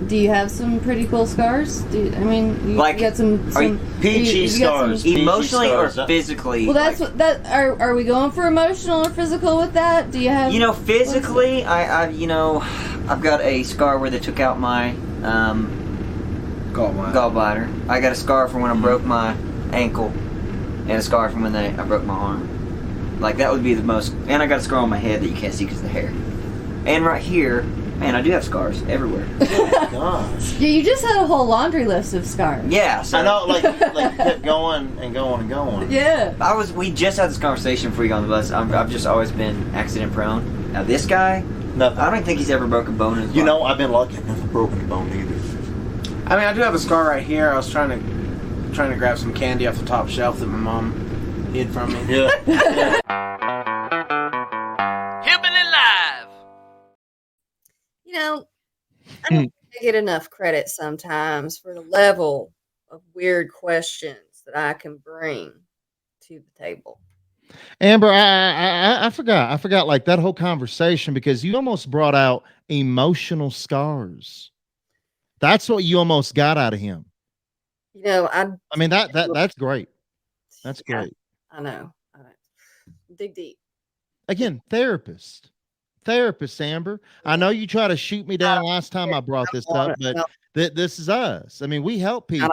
Do you have some pretty cool scars? You got some peachy scars, emotionally or scars. physically? Well, that's what that are we going for emotional or physical with that? Do you have? Physically, I've got a scar where they took out my gallbladder. I got a scar from when I broke my ankle, and a scar from when I broke my arm. Like that would be the most. And I got a scar on my head that you can't see because of the hair. And right here. Man, I do have scars everywhere. Oh, gosh. Yeah, you just had a whole laundry list of scars. Yeah, so I know, like kept going and going and going. Yeah. We just had this conversation before you got on the bus. I've just always been accident prone. Now this guy, Nothing. I don't think he's ever broken a bone in his life. I've been lucky. I've never broken a bone either. I mean, I do have a scar right here. I was trying to grab some candy off the top shelf that my mom hid from me. Yeah. I don't get enough credit sometimes for the level of weird questions that I can bring to the table. Amber, I forgot. I forgot like that whole conversation because you almost brought out emotional scars. That's what you almost got out of him. I mean that's great. That's great. I know. Dig deep. Again, therapist, Amber. I know you tried to shoot me down last time I brought this up, but this is us. I mean, we help people.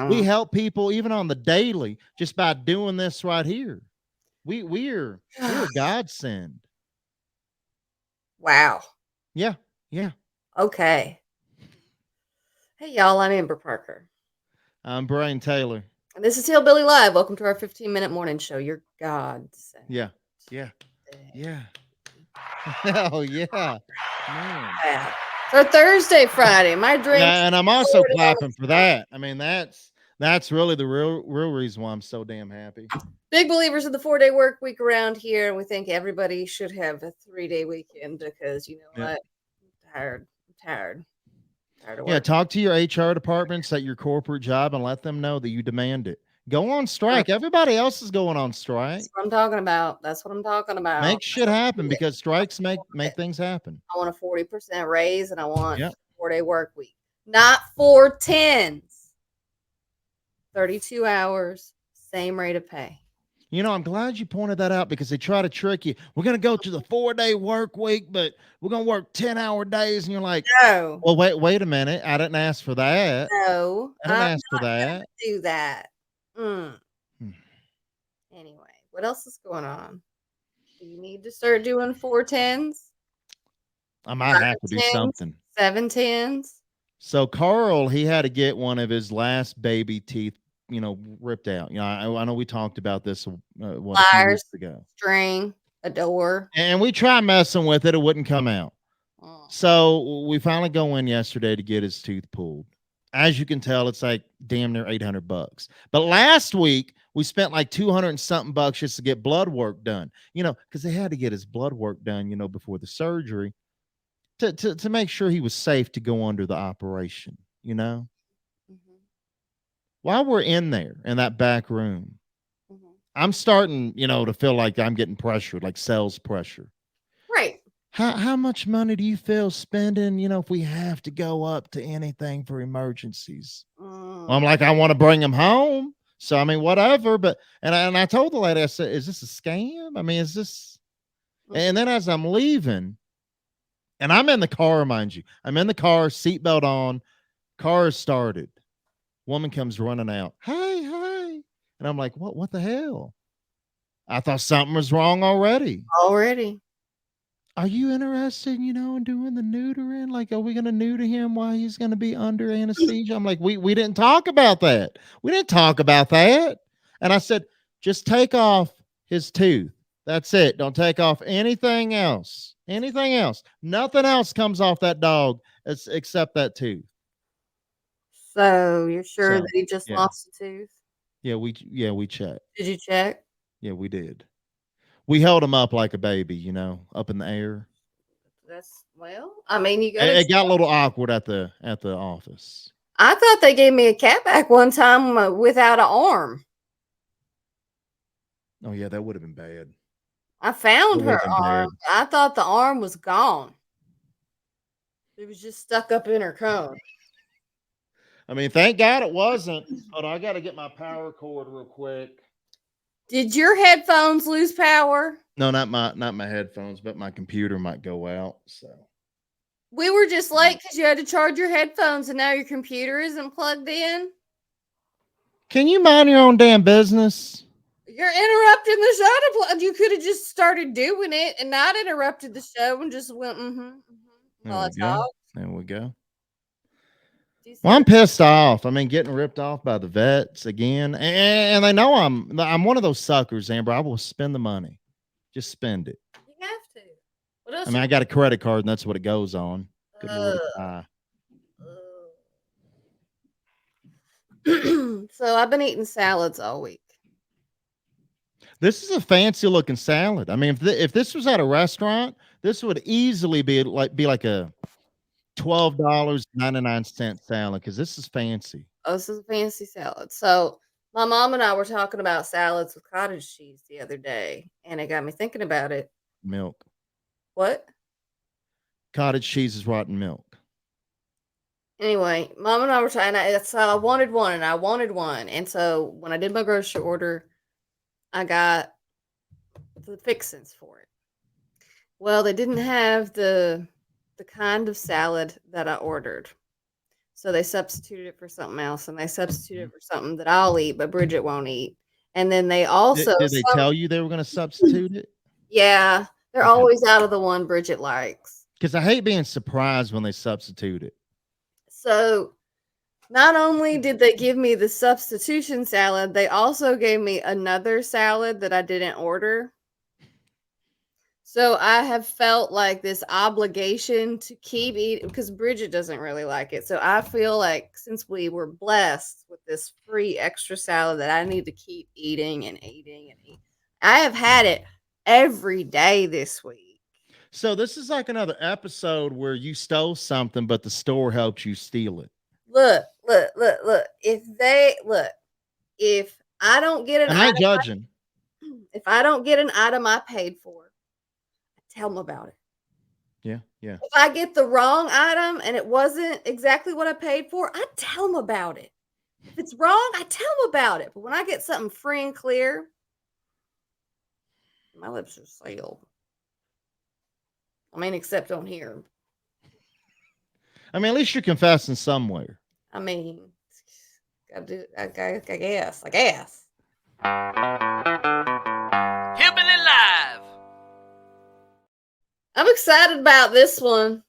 We help people even on the daily just by doing this right here. We're a godsend. Wow. Yeah. Okay. Hey, y'all. I'm Amber Parker. I'm Brian Taylor. And this is Hillbilly Live. Welcome to our 15-minute morning show. Your godsend. Yeah. Hell yeah. Man. Yeah. So Thursday, Friday, my drink. And I'm also clapping for that. I mean, that's really the real reason why I'm so damn happy. Big believers in the 4-day work week around here. We think everybody should have a 3-day weekend because what? I'm tired of work. Yeah, talk to your HR departments at your corporate job and let them know that you demand it. Go on strike. Everybody else is going on strike. That's what I'm talking about. Make shit happen because strikes make things happen. I want a 40% raise and I want a 4-day work week. Not 4 10s. 32 hours, same rate of pay. I'm glad you pointed that out because they try to trick you. We're going to go to the 4-day work week, but we're going to work 10-hour days. And you're like, no. Well, wait a minute. I didn't ask for that. No. I didn't ask for that. Do that. Anyway, what else is going on? Do you need to start doing 4 10s? I might have to do something. 7 10s? So Carl, he had to get one of his last baby teeth, ripped out. I know we talked about this a few weeks ago. String, a door. And we tried messing with it. It wouldn't come out. So we finally go in yesterday to get his tooth pulled. As you can tell, it's like damn near $800. But last week we spent like 200 and something bucks just to get blood work done, because they had to get his blood work done, before the surgery to make sure he was safe to go under the operation, While we're in there in that back room, I'm starting, to feel like I'm getting pressured, like sales pressure. Right. How much money do you feel spending, if we have to go up to anything for emergencies? Well, I'm like, I want to bring him home. So, I mean, whatever. But, and I told the lady, I said, is this a scam? I mean, is this? And then as I'm leaving, and I'm in the car, mind you, I'm in the car, seatbelt on, car is started. Woman comes running out. Hey. And I'm like, what the hell? I thought something was wrong already. Are you interested, in doing the neutering? Like, are we going to neuter him while he's going to be under anesthesia? I'm like, we didn't talk about that. And I said, just take off his tooth. That's it. Don't take off anything else. Nothing else comes off that dog except that tooth. So you're sure that he just lost a tooth? Yeah, we checked. Did you check? Yeah, we did. We held him up like a baby, up in the air. You got it got a little awkward at the office. I thought they gave me a catback one time without an arm. Oh yeah, that would have been bad. I found her arm. I thought the arm was gone. It was just stuck up in her cone. I mean, thank God it wasn't. Hold on, I got to get my power cord real quick. Did your headphones lose power? No, not my headphones, but my computer might go out. So We were just late because you had to charge your headphones, and now your computer isn't plugged in. can you mind your own damn business? You're interrupting the show. You could have just started doing it and not interrupted the show and just went, while I talk. There we go. Do you see Well, I'm what- pissed off. I mean, getting ripped off by the vets again, and they know I'm one of those suckers, Amber. I will spend the money, just spend it. You have to. What else? I mean, I got a credit card, and that's what it goes on. Good Lord, So I've been eating salads all week. this is a fancy looking salad. I mean, if this was at a restaurant, this would easily be like a $12.99 salad because this is fancy. Oh, this is a fancy salad. So my mom and I were talking about salads with cottage cheese the other day, and it got me thinking about it. Milk, What? cottage cheese is rotten milk. Anyway, mom and I were talking. So I wanted one, and I wanted one. And so when I did my grocery order, I got the fixins for it. Well, they didn't have the kind of salad that I ordered. So they substituted it for something else, and they substituted it for something that I'll eat, but Bridget won't eat. And then they also Did they tell you they were going to substitute it? Yeah, they're Okay. always out of the one Bridget likes. Because I hate being surprised when they substitute it. So not only did they give me the substitution salad, they also gave me another salad that I didn't order. So I have felt like this obligation to keep eating because Bridget doesn't really like it. So I feel like since we were blessed with this free extra salad that I need to keep eating and eating and eating. I have had it every day this week. So this is like another episode where you stole something, but the store helped you steal it. Look. If I don't get an And I ain't item, judging. if I don't get an item I paid for, I tell them about it. Yeah. If I get the wrong item and it wasn't exactly what I paid for, I tell them about it. If it's wrong, I tell them about it. But when I get something free and clear, my lips are sealed. I mean, except on here. I mean, at least you're confessing somewhere. I mean, gotta do. I guess. Hillbilly Live. I'm excited about this one.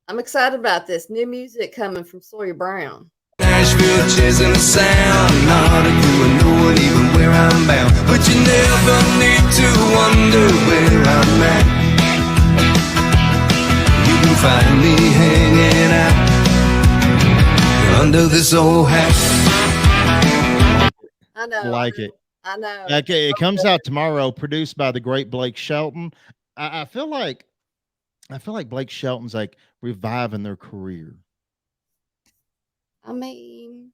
I'm excited about this new music coming from Sawyer Brown. Nashville chasing the sound, not a clue and no one even where I'm bound. But you never need to wonder where I'm at. You can find me hanging out under this old hat. I know. Like it. I know. Okay, it comes out tomorrow, produced by the great Blake Shelton. I feel like Blake Shelton's like reviving their career. I mean,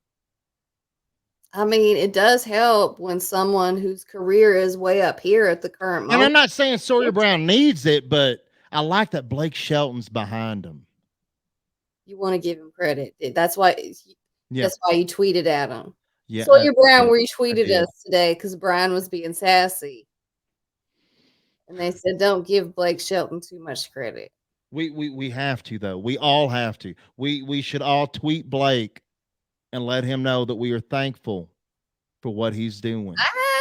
it does help when someone whose career is way up here at the current And I'm moment. not saying Sawyer Brown needs it, but I like that Blake Shelton's behind him. You want to give him credit. That's why. Yeah. That's why you tweeted at him. Yeah. Sawyer Brown I retweeted did. us today because Brian was being sassy, and they said, "Don't give Blake Shelton too much credit." We have to though. We all have to. We should all tweet Blake and let him know that we are thankful for what he's doing.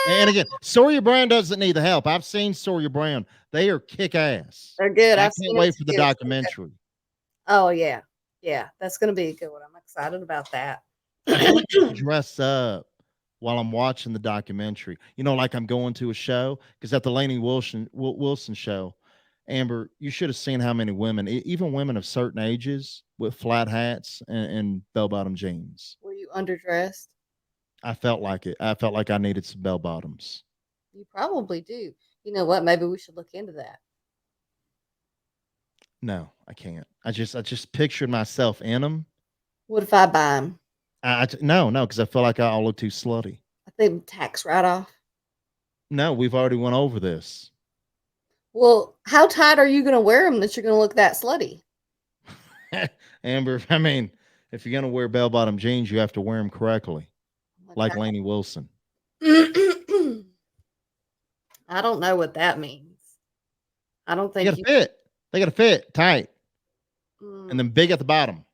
And again, Sawyer Brown doesn't need the help. I've seen Sawyer Brown. They are kick ass. They're good. I I've can't seen wait them for the too. documentary. Oh yeah, that's gonna be a good one. I'm excited about that. I feel like I should dress up while I'm watching the documentary. You know, like I'm going to a show because at the Lainey Wilson show, Amber, you should have seen how many women, even women of certain ages, with flat hats and bell-bottom jeans. Were you underdressed? I felt like it. I felt like I needed some bell bottoms. You probably do. You know what? Maybe we should look into that. No, I can't. I just pictured myself in them. What if I buy them? No, because I feel like I'll look too slutty. I think tax write-off. No, we've already went over this. Well, how tight are you going to wear them that you're going to look that slutty? Amber, I mean, if you're gonna wear bell-bottom jeans, you have to wear them correctly, like Okay. Lainey Wilson. I don't know what that means. I don't They think gotta fit. They gotta fit tight, and Mm, then big at the bottom.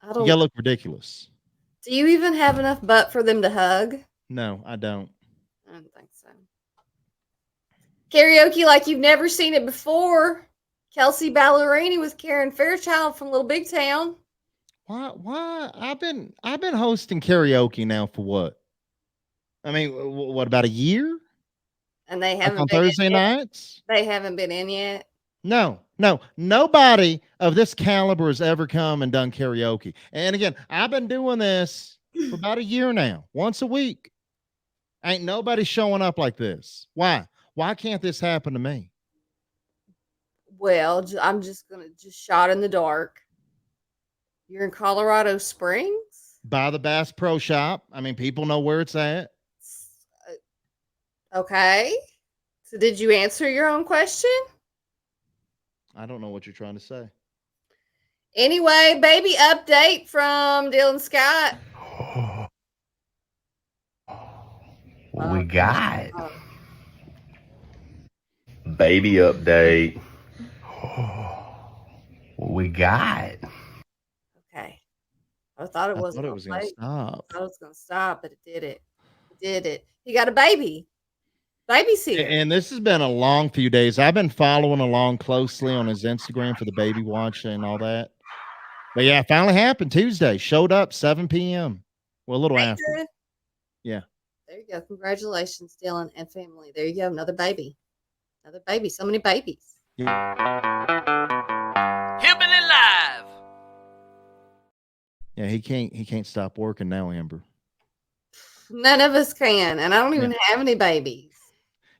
I You don't. gotta look ridiculous. Do you even have enough butt for them to hug? No, I don't. I don't think so. Karaoke like you've never seen it before. Kelsey Ballerini with Karen Fairchild from Little Big Town. Why? I've been hosting karaoke now for what? I mean, what about a year? And they Like haven't on been Thursday in yet. nights? They haven't been in yet. No. Nobody of this caliber has ever come and done karaoke. And again, I've been doing this for about a year now, once a week. Ain't nobody showing up like this. Why? Why can't this happen to me? Well, I'm just gonna shot in the dark. You're in Colorado Springs? By the Bass Pro Shop. I mean, people know where it's at. Okay. So did you answer your own question? I don't know what you're trying to say. Anyway, baby update from Dylan Scott. What we got? Baby update. What we got? Okay. I thought it I wasn't thought it was going to stop. I thought it was going to stop, but it did it. It did it. He got a baby. Baby's here. And this has been a long few days. I've been following along closely on his Instagram for the baby watch and all that. But yeah, it finally happened Tuesday. Showed up 7 p.m. Well, a little after. Good. Yeah. There you go. Congratulations, Dylan and family. There you go. Another baby. Another baby. So many babies. Hillbilly Live. Yeah, he can't stop working now, Amber. None of us can, and I don't even have any babies.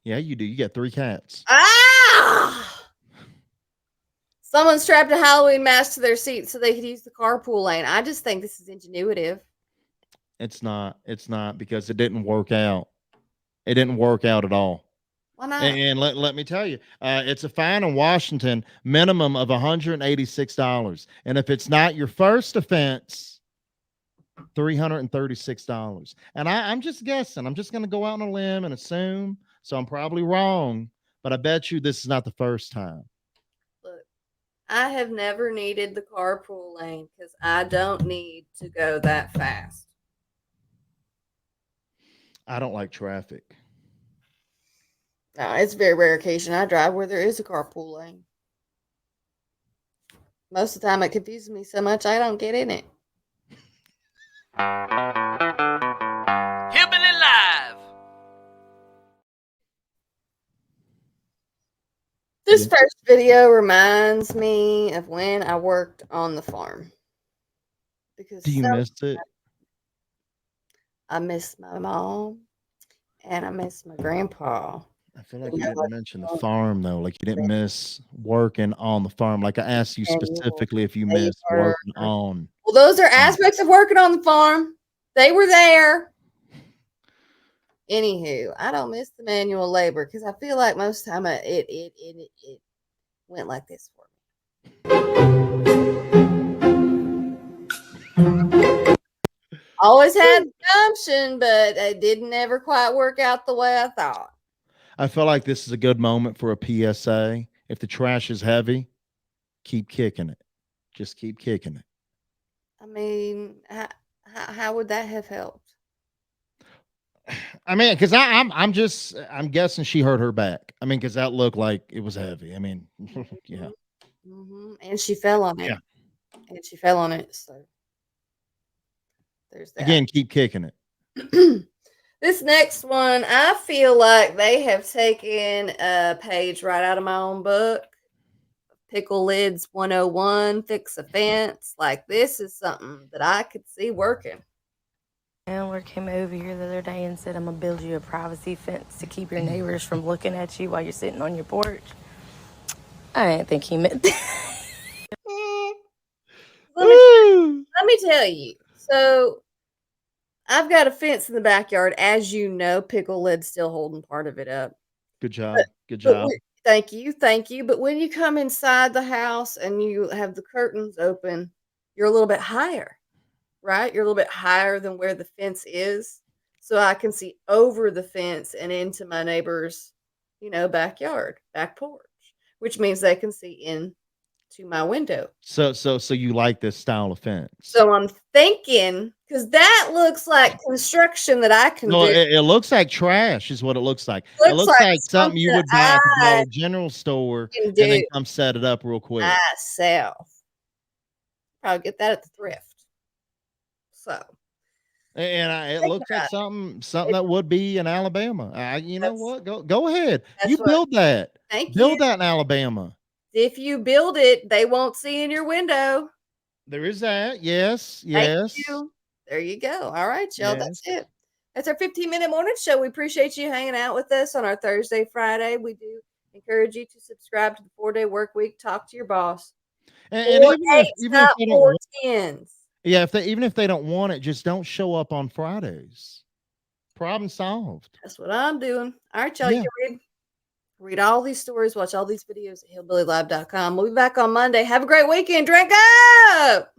Yeah, you do. You got 3 cats. Ah! Someone strapped a Halloween mask to their seat so they could use the carpool lane. I just think this is ingenuitive. It's not because it didn't work out. It didn't work out at all. Why not? And let me tell you, it's a fine in Washington, minimum of $186. And if it's not your first offense, $336. And I'm just guessing. I'm just going to go out on a limb and assume. So I'm probably wrong, but I bet you this is not the first time. Look, I have never needed the carpool lane because I don't need to go that fast. I don't like traffic. No, it's very rare occasion I drive where there is a carpool lane. Most of the time it confuses me so much I don't get in it. Hillbilly Live. This first video reminds me of when I worked on the farm. Because Do you miss it? I miss my mom and I miss my grandpa. I feel like you didn't mention the farm though. Like you didn't miss working on the farm. Like I asked you specifically if you missed working on. Well, those are aspects of working on the farm. They were there. Anywho, I don't miss the manual labor because I feel like most of the time it went like this for me. Always had the gumption, but it didn't ever quite work out the way I thought. I feel like this is a good moment for a PSA. If the trash is heavy, keep kicking it. Just keep kicking it. I mean, how would that have helped? I mean, because I'm guessing she hurt her back. I mean, because that looked like it was heavy. I mean, yeah. Mm-hmm. And she fell on it. Yeah. And she fell on it. So there's that. Again, keep kicking it. This next one, I feel like they have taken a page right out of my own book. Pickle Lids 101, Fix a Fence. Like, this is something that I could see working. Landlord came over here the other day and said, I'm going to build you a privacy fence to keep your neighbors from looking at you while you're sitting on your porch. I didn't think he meant that. Let me tell you. So, I've got a fence in the backyard. As you know, Pickle Lid's still holding part of it up. Good job. Good job. Thank you, thank you. But when you come inside the house and you have the curtains open, you're a little bit higher, right? You're a little bit higher than where the fence is. So I can see over the fence and into my neighbor's, backyard, back porch, which means they can see into my window. So you like this style of fence? So I'm thinking, because that looks like construction that I can No, do. it looks like trash, is what it looks like. It looks like something you would buy at the Dollar General store and then come set it up real quick. Myself. Probably get that at the thrift. So. And it looks like something that would be in Alabama. You know what? Go ahead. You what- build that. Thank Build you. that in Alabama. If you build it, they won't see in your window. There is that. Yes. Thank Yes. you. There you go. All right, y'all. Yes. That's it. That's our 15-minute morning show. We appreciate you hanging out with us on our Thursday, Friday. We do encourage you to subscribe to the 4-Day Work Week. Talk to your boss. And even if they don't want, 4-10s. yeah, even if they don't want it, just don't show up on Fridays. Problem solved. That's what I'm doing. All right, y'all. Yeah. You can read all these stories, watch all these videos at hillbillylive.com. We'll be back on Monday. Have a great weekend. Drink up.